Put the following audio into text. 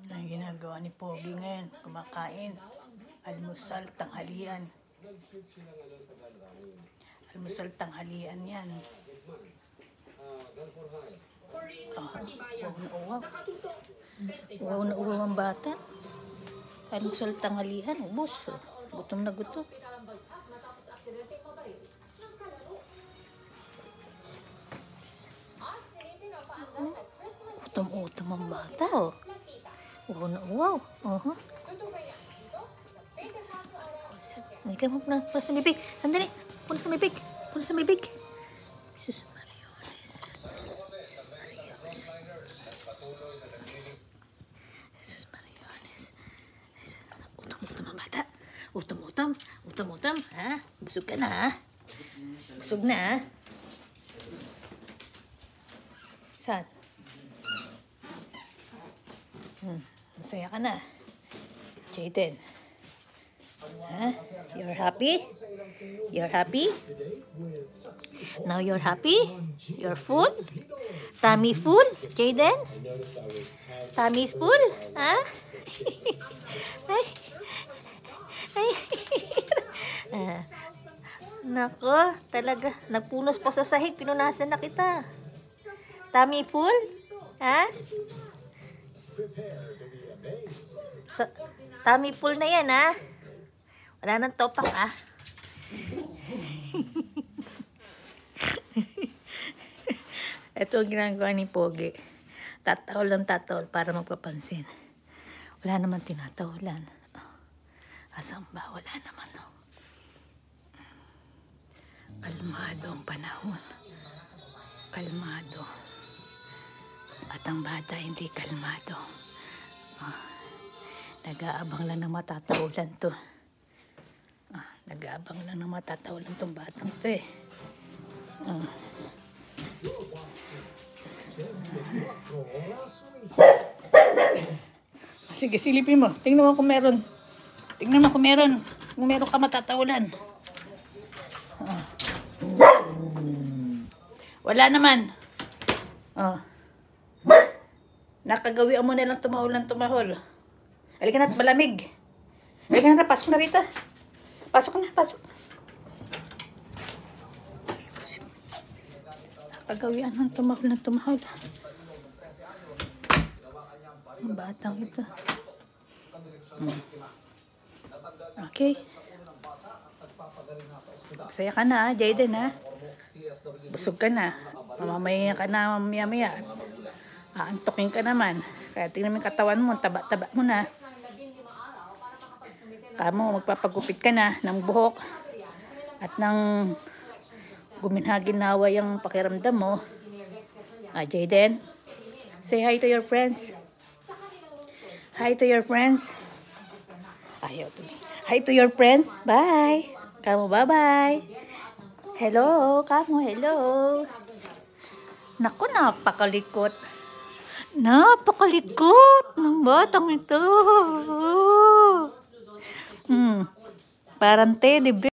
Ang ginagawa ni Pogi ngayon, kumakain. Almusal, tanghalian. Almusal, tanghalian yan. Uwaw na uwaw. Uwaw na uwaw ang bata. Almusal, tanghalian, ubos. Gutom na gutom. Utom-utom ang bata, oh. Uwaw na uwaw. Hindi ka mo na sa bibig. Sandali. Puna sa bibig. Puna sa bibig. Jesus Mariones. Jesus Mariones. Jesus Mariones. Utom-utom ang bata. Utom-utom. Utom-utom. Ha? Busog ka na, ha? Busog na, ha? Saan? Masaya ka na. Jaden. Huh? You're happy? You're happy? Now you're happy? You're full? Tummy full? Jaden? Tummy's full? Huh? Ay. Ay. Nako, talaga. Nagpunos pa sa sahig. Pinunasan na kita. Tummy full? Ha? So, tummy full na yan, ha? Wala nang topak, ha? Ito ang ginagawa ni Pogi. Tatawal lang tatawal para magpapansin. Wala naman tinatawalan. Asan ba? Wala naman, oh. Kalmado ang panahon. Kalmado. At ang bata hindi kalmado. Nag-aabang lang na matatawalan to. Nag-aabang lang na matatawalan tong batang to, eh. Sige, silipin mo. Tingnan mo kung meron. Tingnan mo kung meron. Kung meron ka matatawalan. Wala naman. Nakagawian mo na lang tumahol ng tumahol. Halika na, malamig. Halika na, pasok na rito. Pasok na, pasok. Nakagawian ng tumahol ng tumahol. Ang batang ito. Okay. Masaya ka na, Jaden, ha? Busog ka na. Mamamaya ka na, mamaya-maya. Aantokin ka naman. Kaya tingnan mo yung katawan mo, taba-taba mo na. Tamo, magpapagupit ka na ng buhok. At nang guminhaginawa yung pakiramdam mo. Jaden, say hi to your friends. Hi to your friends. Ayaw to me. Hi to your friends. Bye. Kamu, bye-bye. Hello. Kamu, hello. Naku, napakalikot. Napakalikot ng batang ito. Parang teddy bear.